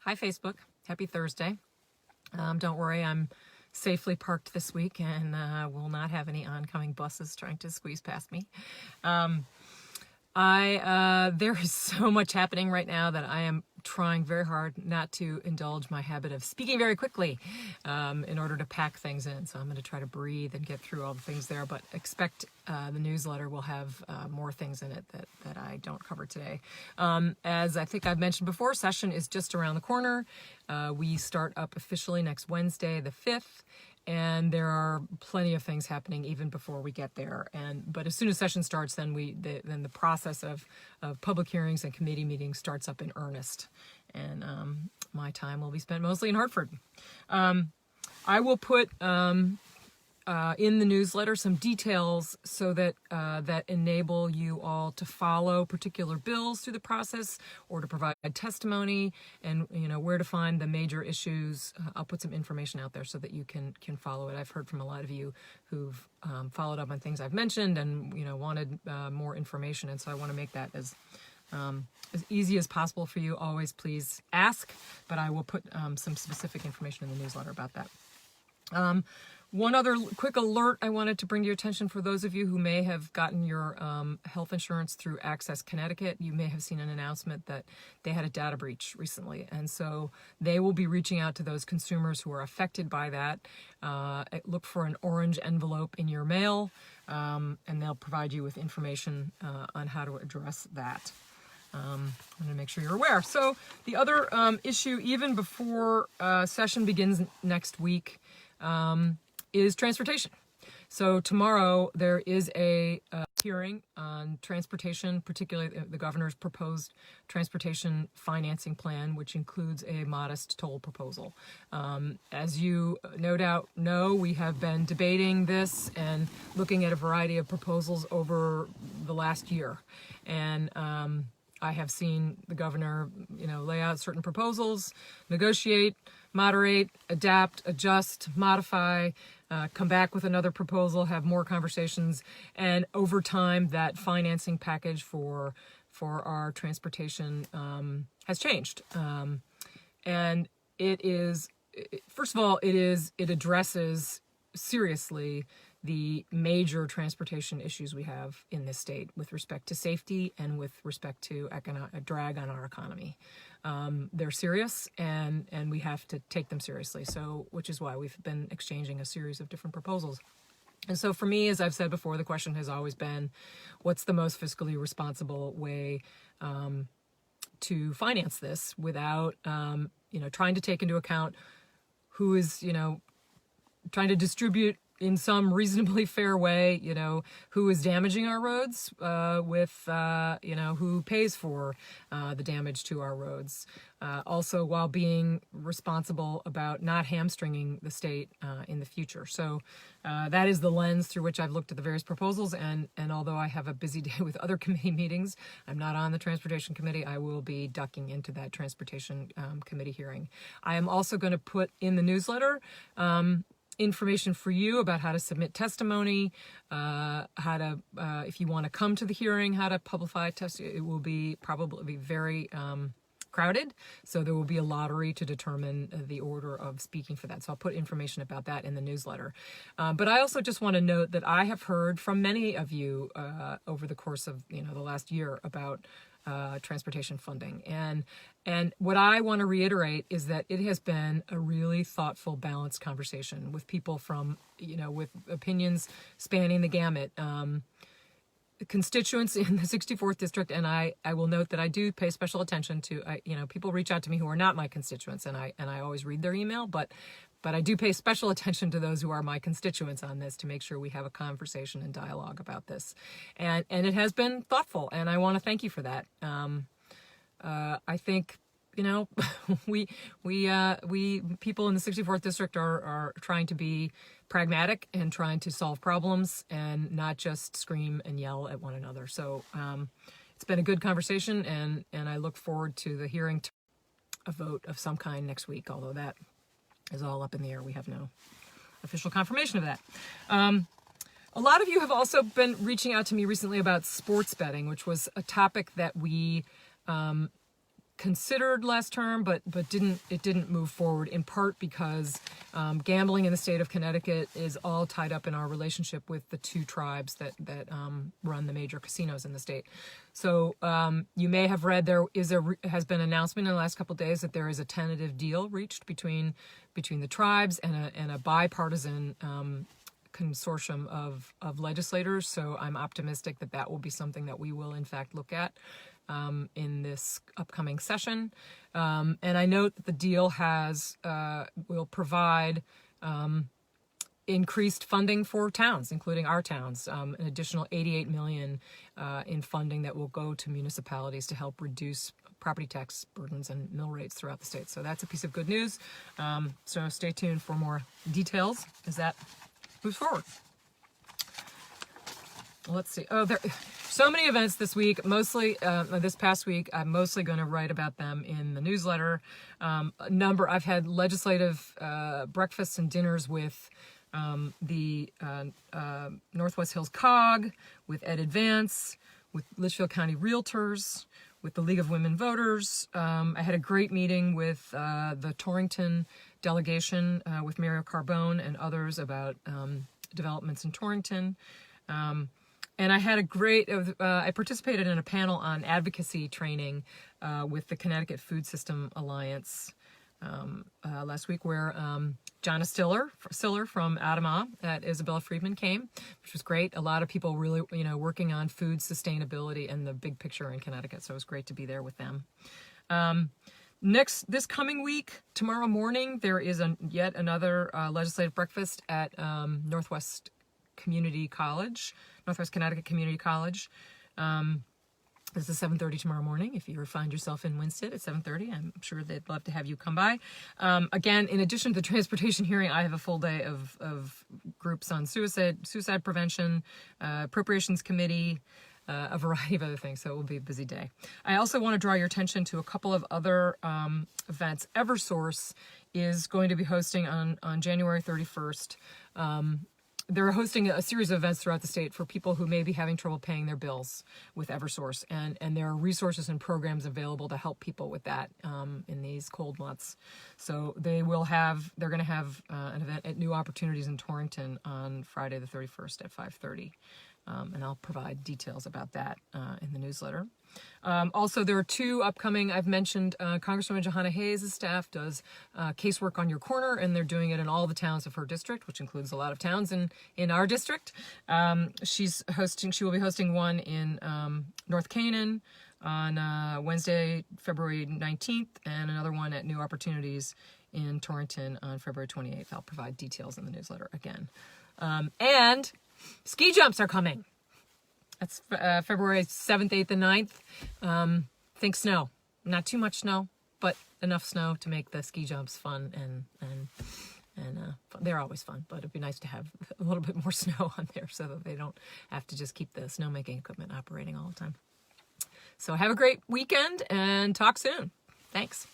Hi, Facebook. Happy Thursday. Don't worry, I'm safely parked this week and will not have any oncoming buses trying to squeeze past me. There is so much happening right now that I am trying very hard not to indulge my habit of speaking very quickly in order to pack things in. So I'm going to try to breathe and get through all the things there, but expect the newsletter will have more things in it that I don't cover today. As I think I've mentioned before, session is just around the corner. We start up officially next Wednesday, the 5th. And there are plenty of things happening even before we get there. But as soon as session starts, then the process of public hearings and committee meetings starts up in earnest. And my time will be spent mostly in Hartford. I will put in the newsletter some details so that that enable you all to follow particular bills through the process or to provide testimony, and where to find the major issues. I'll put some information out there so that you can follow it. I've heard from a lot of you who've followed up on things I've mentioned and wanted more information, and so I want to make that as easy as possible for you. Always please ask, but I will put some specific information in the newsletter about that. One other quick alert I wanted to bring to your attention for those of you who may have gotten your health insurance through Access Connecticut. You may have seen an announcement that they had a data breach recently, and so they will be reaching out to those consumers who are affected by that. Look for an orange envelope in your mail, and they'll provide you with information on how to address that. I'm going to make sure you're aware. So the other issue, even before session begins next week, is transportation. So tomorrow there is a hearing on transportation, particularly the governor's proposed transportation financing plan, which includes a modest toll proposal. As you no doubt know, we have been debating this and looking at a variety of proposals over the last year. And I have seen the governor, lay out certain proposals, negotiate, moderate, adapt, adjust, modify, come back with another proposal, have more conversations, and over time that financing package for our transportation has changed. And it is, first of all, it addresses seriously the major transportation issues we have in this state with respect to safety and with respect to a drag on our economy. They're serious, and we have to take them seriously. So, which is why we've been exchanging a series of different proposals. And so for me, as I've said before, the question has always been, what's the most fiscally responsible way to finance this without, trying to take into account who is, trying to distribute in some reasonably fair way, who is damaging our roads with, who pays for the damage to our roads. Also, while being responsible about not hamstringing the state in the future. So that is the lens through which I've looked at the various proposals. And although I have a busy day with other committee meetings, I'm not on the Transportation Committee. I will be ducking into that Transportation Committee hearing. I am also going to put in the newsletter information for you about how to submit testimony, how to, if you want to come to the hearing, how to publicify testimony. It will be probably very crowded, so there will be a lottery to determine the order of speaking for that. So I'll put information about that in the newsletter. But I also just want to note that I have heard from many of you over the course of the last year about transportation funding. And what I want to reiterate is that it has been a really thoughtful, balanced conversation with people from, with opinions spanning the gamut. Constituents in the 64th district, and I will note that I do pay special attention to, people reach out to me who are not my constituents, and I always read their email, but I do pay special attention to those who are my constituents on this to make sure we have a conversation and dialogue about this. And it has been thoughtful, and I want to thank you for that. I think, we people in the 64th district are trying to be pragmatic and trying to solve problems and not just scream and yell at one another. So it's been a good conversation, and I look forward to the hearing, a vote of some kind next week, although that is all up in the air. We have no official confirmation of that. A lot of you have also been reaching out to me recently about sports betting, which was a topic that we considered last term, but didn't move forward, in part because gambling in the state of Connecticut is all tied up in our relationship with the two tribes that run the major casinos in the state. So you may have read has been an announcement in the last couple of days that there is a tentative deal reached between the tribes and a bipartisan consortium of legislators. So I'm optimistic that will be something that we will in fact look at in this upcoming session. And I note that the deal will provide increased funding for towns, including our towns, an additional $88 million in funding that will go to municipalities to help reduce property tax burdens and mill rates throughout the state. So that's a piece of good news. So stay tuned for more details as that moves forward. Let's see. Oh, there so many events this week. Mostly this past week, I'm mostly going to write about them in the newsletter. I've had legislative breakfasts and dinners with the Northwest Hills COG, with Ed Advance, with Litchfield County Realtors, with the League of Women Voters. I had a great meeting with the Torrington delegation with Mario Carbone and others about developments in Torrington. And I had I participated in a panel on advocacy training with the Connecticut Food System Alliance last week, where Jonna Siller from Adama at Isabella Friedman came, which was great. A lot of people really, working on food sustainability and the big picture in Connecticut. So it was great to be there with them. This coming week, tomorrow morning, there is yet another legislative breakfast at Northwest Connecticut Community College. This is 7:30 tomorrow morning. If you find yourself in Winsted at 7:30, I'm sure they'd love to have you come by. Again, in addition to the transportation hearing, I have a full day of groups on suicide prevention, appropriations committee, a variety of other things. So it will be a busy day. I also want to draw your attention to a couple of other events. Eversource is going to be hosting on January 31st. They're hosting a series of events throughout the state for people who may be having trouble paying their bills with Eversource, and there are resources and programs available to help people with that in these cold months. So they're going to have an event at New Opportunities in Torrington on Friday the 31st at 5:30, and I'll provide details about that in the newsletter. Also, there are two upcoming, I've mentioned, Congresswoman Jahana Hayes' staff does casework on your corner, and they're doing it in all the towns of her district, which includes a lot of towns in our district. She will be hosting one in North Canaan on Wednesday, February 19th, and another one at New Opportunities in Torrington on February 28th. I'll provide details in the newsletter again. And ski jumps are coming. That's February 7th, 8th, and 9th. Think snow. Not too much snow, but enough snow to make the ski jumps fun, and they're always fun, but it'd be nice to have a little bit more snow on there so that they don't have to just keep the snowmaking equipment operating all the time. So have a great weekend and talk soon. Thanks.